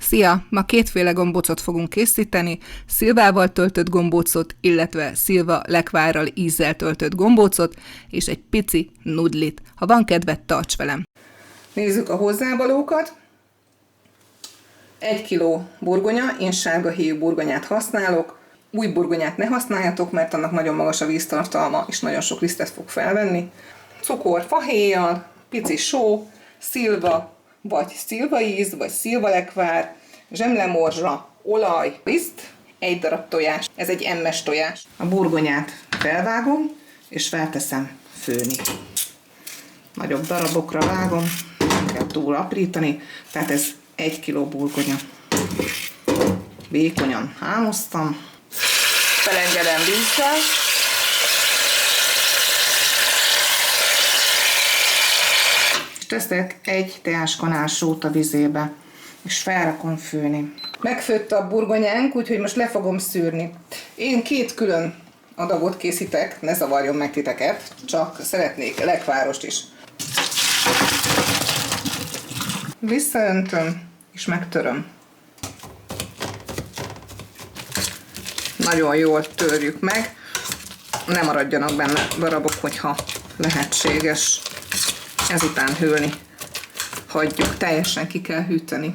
Szia! Ma kétféle gombócot fogunk készíteni, szilvával töltött gombócot, illetve szilva lekvárral ízzel töltött gombócot, és egy pici nudlit. Ha van kedved, tarts velem! Nézzük a hozzávalókat. 1 kg burgonya, én sárga héjú burgonyát használok. Új burgonyát ne használjatok, mert annak nagyon magas a víztartalma, és nagyon sok lisztet fog felvenni. Cukor fahéjjal, pici só, szilva, vagy szilvaíz, vagy szilvalekvár, zsemlemorzsa, olaj, liszt, 1 darab tojás. Ez egy emmes tojás. A burgonyát felvágom, és felteszem főni. Nagyobb darabokra vágom, nem kell túl aprítani, tehát ez 1 kg burgonya. Vékonyan hámoztam. Felengedem vízzel. És teszek 1 teáskanál sót a vizébe, és felrakom főni. Megfőtt a burgonyánk, úgyhogy most le fogom szűrni. Én 2 külön adagot készítek, ne zavarjon meg titeket, csak szeretnék lekvárost is. Visszaöntöm, és megtöröm. Nagyon jól törjük meg, ne maradjanak benne darabok, hogyha lehetséges. Ezután hűlni hagyjuk, teljesen ki kell hűteni.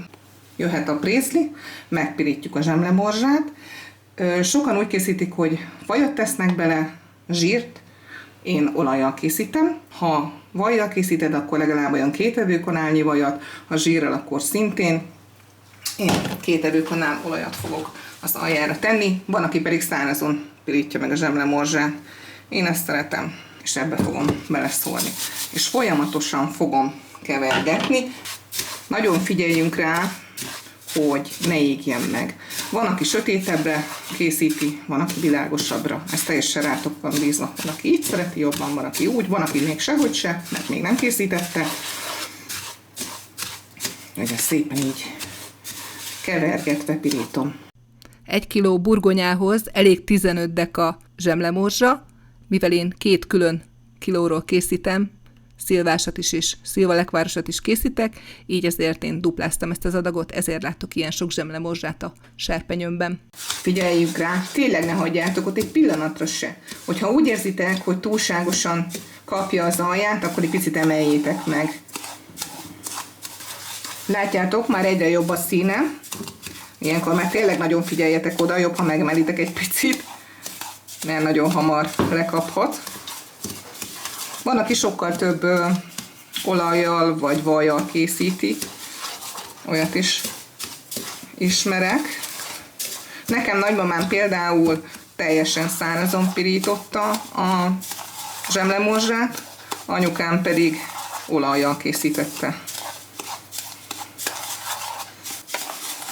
Jöhet a brészli, megpirítjuk a zsemlemorzsát. Sokan úgy készítik, hogy vajat tesznek bele, zsírt, én olajjal készítem. Ha vajjal készíted, akkor legalább olyan 2 evőkanálnyi vajat, ha zsírral, akkor szintén. Én 2 evőkanál olajat fogok az aljára tenni, van, aki pedig szárazon pirítja meg a zsemlemorzsát. Én ezt szeretem, és ebbe fogom beleszólni. És folyamatosan fogom kevergetni. Nagyon figyeljünk rá, hogy ne égjen meg. Van, aki sötétebbre készíti, van, aki világosabbra. Ez teljesen rátok van bízva. Van, aki így szereti jobban, van, aki úgy, van, aki még sehogy se, mert még nem készítette. Ugye szépen így kevergetve pirítom. 1 kg burgonyához elég 15 deka zsemlemorzsa, mivel én 2 külön kilóról készítem, szilvásat is és szilvalekvárosat is készítek, így ezért én dupláztam ezt az adagot, ezért láttok ilyen sok zsemlemorzsát a serpenyőmben. Figyeljük rá, tényleg ne hagyjátok ott egy pillanatra se. Hogyha úgy érzitek, hogy túlságosan kapja az alját, akkor egy picit emeljétek meg. Látjátok, már egyre jobb a színe. Ilyenkor már tényleg nagyon figyeljetek oda, jobb, ha megemelitek egy picit, mert nagyon hamar lekaphat. Van, aki sokkal több olajjal vagy vajjal készíti, olyat is ismerek. Nekem nagymamám például teljesen szárazon pirította a zsemlemorzsát, anyukám pedig olajjal készítette.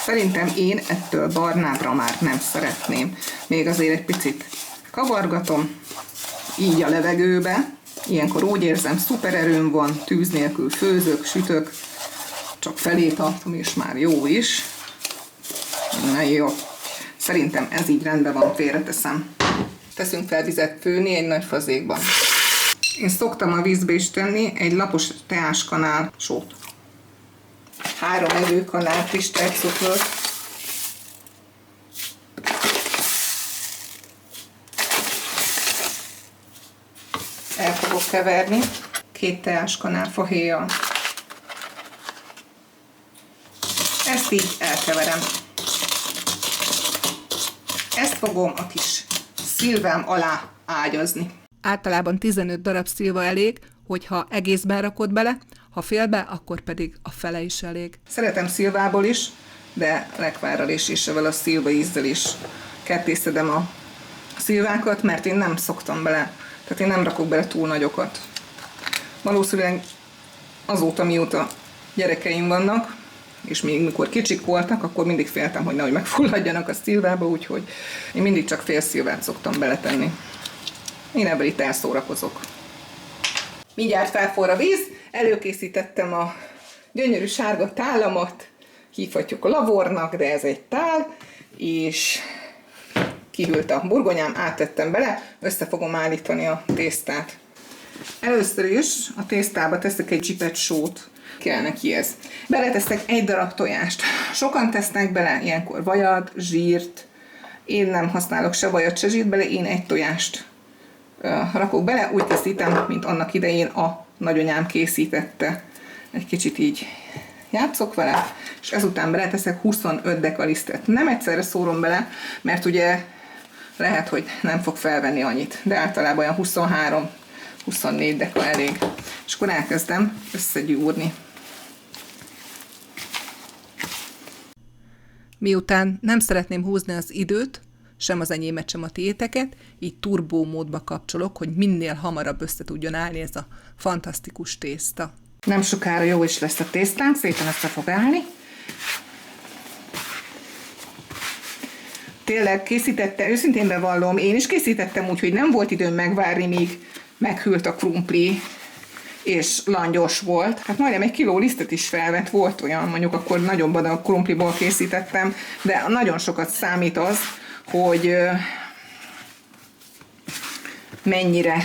Szerintem én ettől barnábbra már nem szeretném. Még azért egy picit kavargatom, így a levegőbe. Ilyenkor úgy érzem, szuper erőm van, tűz nélkül főzök, sütök, csak felé tartom, és már jó is. Na jó, szerintem ez így rendben van, félreteszem. Teszünk fel vizet főni egy nagy fazékban. Én szoktam a vízbe is tenni egy lapos teáskanál sót. 3 evőkanál friss tejcukrot. El fogok keverni 2 teáskanál fahéjjal. Ezt így elkeverem. Ezt fogom a kis szilvám alá ágyazni. Általában 15 darab szilva elég, hogyha egészben rakod bele, ha félbe, akkor pedig a fele is elég. Szeretem szilvából is, de lekvárral és ezzel a szilva ízzel is kettészedem a szilvákat, mert én nem szoktam bele, tehát én nem rakok bele túl nagyokat. Valószínűleg azóta, mióta gyerekeim vannak, és még mikor kicsik voltak, akkor mindig féltem, hogy nehogy megfulladjanak a szilvába, úgyhogy én mindig csak fél szilvát szoktam beletenni. Én ebből itt elszórakozok. Mindjárt felforr a víz, előkészítettem a gyönyörű sárga tálamat, hívhatjuk a lavornak, de ez egy tál, és kihűlt a burgonyám, áttettem bele, össze fogom állítani a tésztát. Először is a tésztába teszek egy csipet sót. Kell neki ez. Beleteszek egy darab tojást. Sokan tesznek bele ilyenkor vajat, zsírt. Én nem használok se vajat, se zsírt bele, én egy tojást rakok bele. Úgy készítem, mint annak idején a nagyanyám készítette. Egy kicsit így játszok vele, és ezután beleteszek 25 dekalisztet. Nem egyszerre szórom bele, mert ugye lehet, hogy nem fog felvenni annyit, de általában olyan 23-24 deka elég. És akkor elkezdem összegyúrni. Miután nem szeretném húzni az időt, sem az enyémet, sem a tiéteket, így turbó módba kapcsolok, hogy minél hamarabb össze tudjon állni ez a fantasztikus tészta. Nem sokára jó is lesz a tésztánk, szépen össze fog állni. Tényleg készítette, őszintén bevallom, én is készítettem úgy, hogy nem volt időm megvárni, míg meghűlt a krumpli, és langyos volt. Hát majdnem 1 kiló lisztet is felvett, volt olyan, mondjuk akkor nagyon badag krumpliból készítettem, de nagyon sokat számít az, hogy mennyire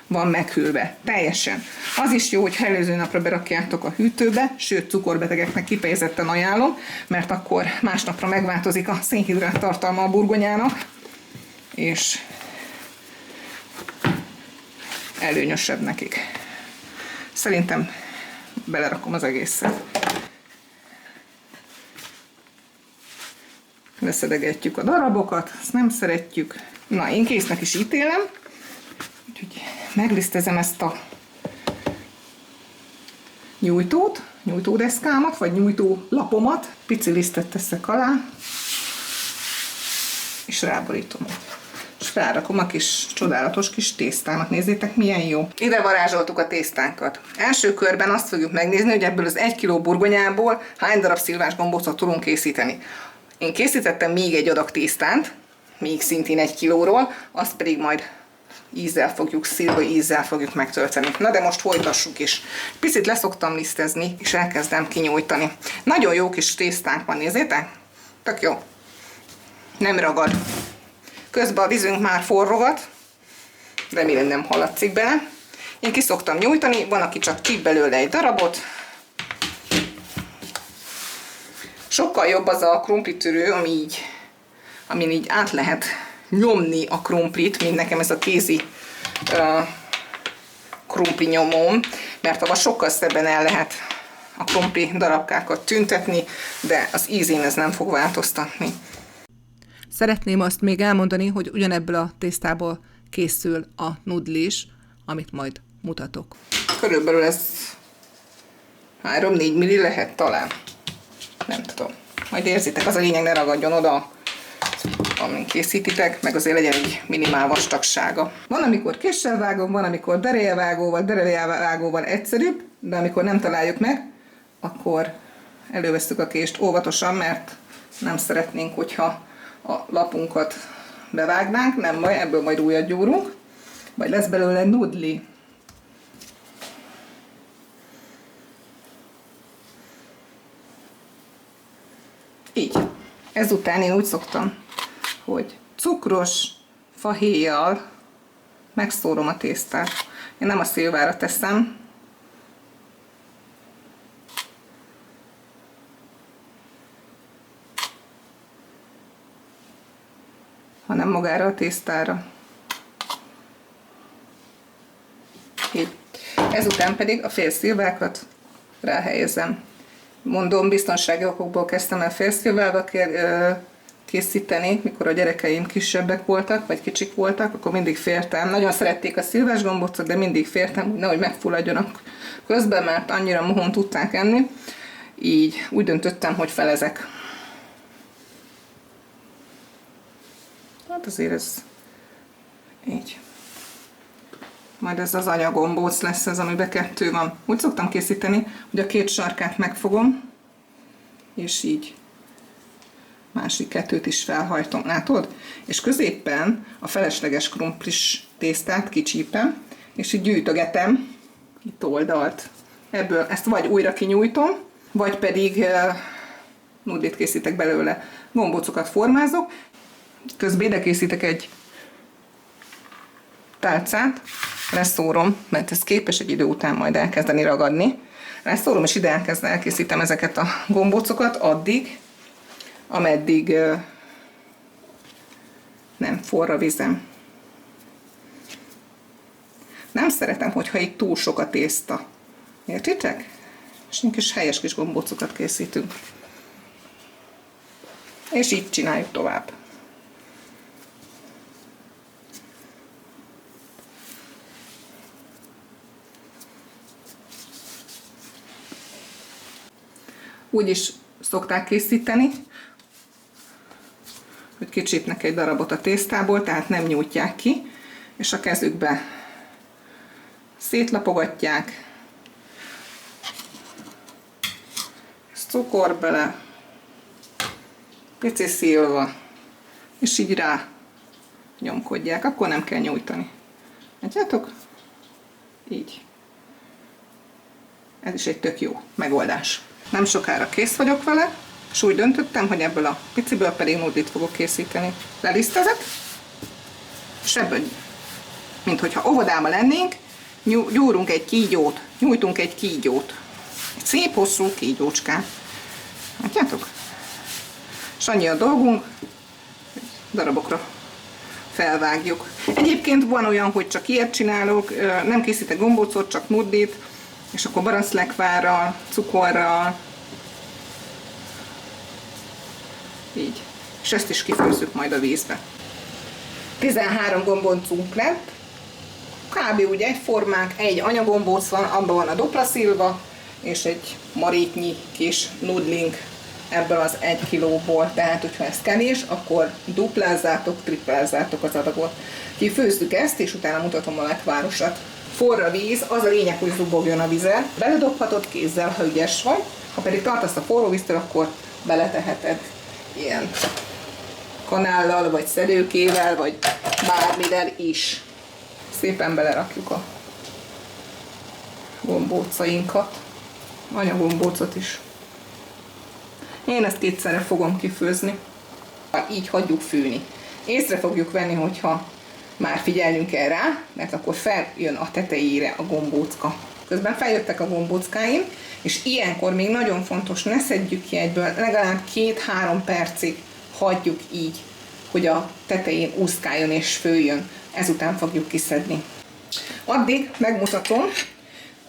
van meghűlve. Teljesen. Az is jó, hogy előző napra berakjátok a hűtőbe, sőt cukorbetegeknek kifejezetten ajánlom, mert akkor másnapra megváltozik a szénhidrát tartalma a burgonyának, és előnyösebb nekik. Szerintem belerakom az egészet. Leszedegetjük a darabokat, ezt nem szeretjük. Na, én késznek is ítélem, úgyhogy meglisztezem ezt a nyújtódeszkámat, vagy nyújtólapomat, pici lisztet teszek alá, és ráborítom. És felrakom a kis csodálatos kis tésztámat. Nézzétek, milyen jó. Ide varázsoltuk a tésztánkat. Első körben azt fogjuk megnézni, hogy ebből az 1 kiló burgonyából hány darab szilvás gombócot tudunk készíteni. Én készítettem még egy adag tésztánt, még szintén 1 kilóról, azt pedig majd szilva ízzel fogjuk megtölteni. Na de most folytassuk is. Picit leszoktam lisztezni, és elkezdem kinyújtani. Nagyon jó kis tésztánk van, nézzétek? Tök jó. Nem ragad. Közben a vízünk már forrogat, remélem nem hallatszik bele. Én ki szoktam nyújtani, van, aki csak csíp belőle egy darabot. Sokkal jobb az a krumplitörő, amin így át lehet nyomni a krumplit, mint nekem ez a kézi krumpli nyomóm, mert abban sokkal szebben el lehet a krumpli darabkákat tüntetni, de az ízén ez nem fog változtatni. Szeretném azt még elmondani, hogy ugyanebből a tésztából készül a nudli is, amit majd mutatok. Körülbelül ez 3-4 milli lehet talán. Nem tudom. Majd érzitek, az a lényeg, ne ragadjon oda, amin készítitek, meg azért legyen egy minimál vastagsága. Van, amikor késsel vágom, van, amikor derélyevágóval egyszerűbb, de amikor nem találjuk meg, akkor elővesszük a kést óvatosan, mert nem szeretnénk, hogyha a lapunkat bevágnánk, nem baj, ebből majd újat gyúrunk, vagy lesz belőle nudli. Így. Ezután én úgy szoktam, hogy cukros fahéjjal megszórom a tésztát. Én nem a szilvára teszem, hanem magára a tésztára. Így. Ezután pedig a félszilvákat ráhelyezem. Mondom, biztonsági okokból kezdtem el félszilvával készíteni, mikor a gyerekeim kisebbek voltak, vagy kicsik voltak, akkor mindig féltem. Nagyon szerették a szilvás gombócot, de mindig féltem, hogy nehogy megfulladjanak közben, mert annyira mohón tudták enni. Így úgy döntöttem, hogy felezek. Hát azért ez így. Majd ez az anyagombóc lesz ez, amiben 2 van. Úgy szoktam készíteni, hogy a 2 sarkát megfogom, és így másik 2 is felhajtom, látod? És középen a felesleges krumplis tésztát kicsípem, és így gyűjtögetem itt oldalt. Ebből ezt vagy újra kinyújtom, vagy pedig nudlit készítek belőle. Gombócokat formázok, közben ide készítek egy tálcát, leszórom, mert ez képes egy idő után majd elkezdeni ragadni. rászólom, és ide elkészítem ezeket a gombócokat addig, ameddig nem forra vizem. Nem szeretem, hogyha itt túl sok a tészta. Értitek? És egy kis helyes kis gombócokat készítünk. És így csináljuk tovább. Úgy is szokták készíteni, hogy kicsípnek egy darabot a tésztából, tehát nem nyújtják ki, és a kezükbe szétlapogatják, cukor bele, pici szilva, és így rá nyomkodják, akkor nem kell nyújtani. Látjátok? Így. Ez is egy tök jó megoldás. Nem sokára kész vagyok vele, és úgy döntöttem, hogy ebből a piciből pedig nudlit fogok készíteni. Lelisztezek, és ebből, mint hogyha óvodában lennénk, gyúrunk egy kígyót, nyújtunk egy kígyót. Egy szép hosszú kígyócskát. Látjátok? És annyi a dolgunk, darabokra felvágjuk. Egyébként van olyan, hogy csak ilyet csinálok, nem készítek gombócot, csak nudlit, és akkor barancslekvárral, cukorral, így. És ezt is kifőzzük majd a vízbe. 13 gombócunk lett, kb. Úgy egyformák, egy anyagombóc van, abban van a dupla szilva, és egy marítnyi kis nudlink ebből az 1 kilóból. Tehát, hogyha ez kevés, akkor duplázzátok, triplázzátok az adagot. Kifőzzük ezt, és utána mutatom a lekvárosat. Forra víz, az a lényeg, hogy zubogjon a vize. Beledobhatod kézzel, ha ügyes vagy. Ha pedig tartasz a forró víztől, akkor beleteheted ilyen kanállal, vagy szedőkével, vagy bármivel is. Szépen belerakjuk a gombócainkat, anyagombócot is. Én ezt kétszerre fogom kifőzni. Így hagyjuk fűni. Észre fogjuk venni, hogyha már figyelnünk kell rá, mert akkor feljön a tetejére a gombócka. Közben feljöttek a gombóckáim, és ilyenkor még nagyon fontos, ne szedjük ki egyből, legalább 2-3 percig hagyjuk így, hogy a tetején úszkáljon és főjön. Ezután fogjuk kiszedni. Addig megmutatom,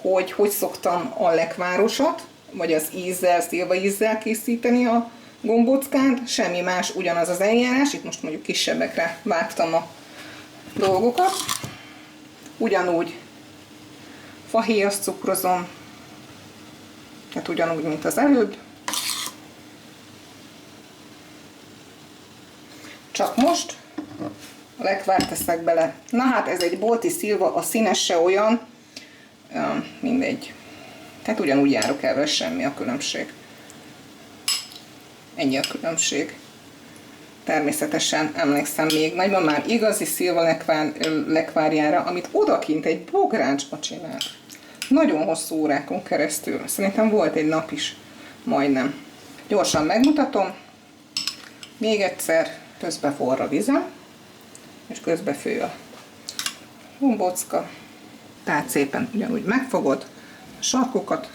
hogy hogy szoktam a lekvárosat, vagy az ízzel, szilva ízzel készíteni a gombóckát. Semmi más, ugyanaz az eljárás. Itt most mondjuk kisebbekre vágtam a dolgokat. Ugyanúgy fahéjas cukrozom, tehát ugyanúgy, mint az előbb. Csak most a lekvárt teszek bele. Na hát ez egy bolti szilva, a színes se olyan, mindegy. Tehát ugyanúgy járok el, semmi a különbség. Ennyi a különbség. Természetesen emlékszem még nagymamám igazi szilva lekvárjára, amit odakint egy bográcsba csinált. Nagyon hosszú órákon keresztül. Szerintem volt egy nap is, majdnem. Gyorsan megmutatom. Még egyszer, közbe forra vizem, és közbe fő a gombócka. Tehát szépen ugyanúgy megfogod a sarkokat,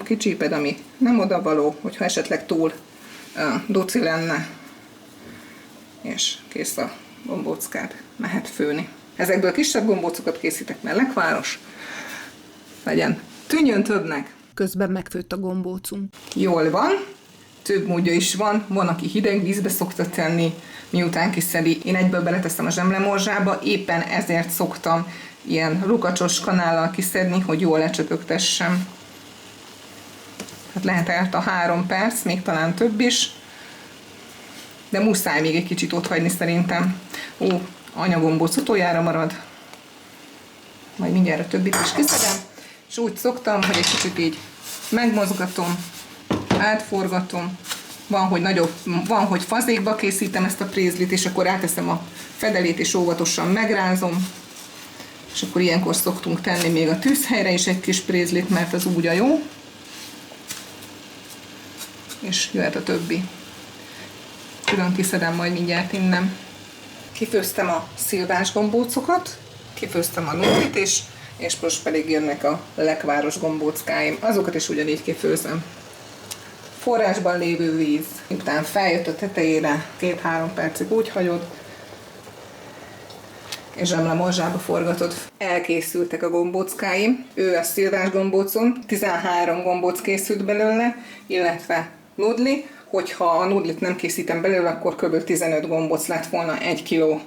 kicsíped, ami nem odavaló, hogyha esetleg túl duci lenne, és kész a gombóckád, mehet főni. Ezekből kisebb gombócokat készítek, mert lekváros legyen. Tűnjön többnek! Közben megfőtt a gombócunk. Jól van, több módja is van, van, aki hideg vízbe szokta tenni, miután kiszedi. Én egyből beleteszem a zsemlemorzsába, éppen ezért szoktam ilyen lukacsos kanállal kiszedni, hogy jól lecsöpögtessem. Hát lehet eltt a 3 perc, még talán több is, de muszáj még egy kicsit ott hagyni szerintem. Anyagombóc utoljára marad, majd mindjárt a többit is kiszedem, és úgy szoktam, hogy egy kicsit így megmozgatom, átforgatom, van, hogy fazékba készítem ezt a prézlit, és akkor áteszem a fedelét, és óvatosan megrázom, és akkor ilyenkor szoktunk tenni még a tűzhelyre is egy kis prézlit, mert az úgy a jó, és jöhet a többi. Külön kiszedem majd mindjárt innen. Kifőztem a szilvás gombócokat, kifőztem a nudlit, és és most pedig jönnek a lekváros gombóckáim. Azokat is ugyanígy kifőzöm. Forrásban lévő víz, miután feljött a tetejére, 2-3 percig úgy hagyod, és zsemlemorzsába forgatod. Elkészültek a gombóckáim. Ő a szilvás gombócom, 13 gombóc készült belőle, illetve nudli. Hogyha a nudlit nem készítem belőle, akkor kb. 15 gombóc lett volna 1 kg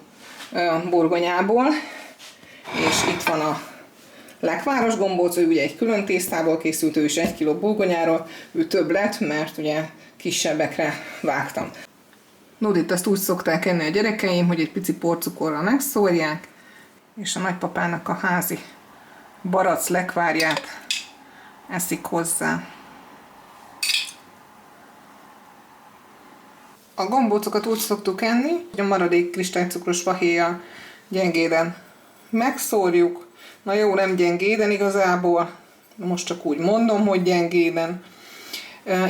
burgonyából. És itt van a lekváros gombóc, ő ugye egy külön tésztából készült, ő is 1 kg burgonyáról, ő több lett, mert ugye kisebbekre vágtam. Nudlit azt úgy szokták enni a gyerekeim, hogy egy pici porcukorral megszórják, és a nagypapának a házi barack lekvárját eszik hozzá. A gombócokat úgy szoktuk enni, hogy a maradék kristálycukros fahéjjal gyengéden megszórjuk. Na jó, nem gyengéden igazából, most csak úgy mondom, hogy gyengéden.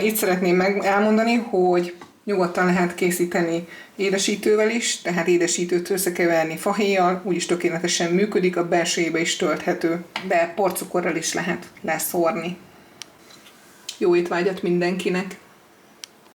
Itt szeretném elmondani, hogy nyugodtan lehet készíteni édesítővel is, tehát édesítőt összekeverni fahéjjal, úgyis tökéletesen működik, a belsejébe is tölthető, de porcukorral is lehet leszórni. Jó étvágyat mindenkinek!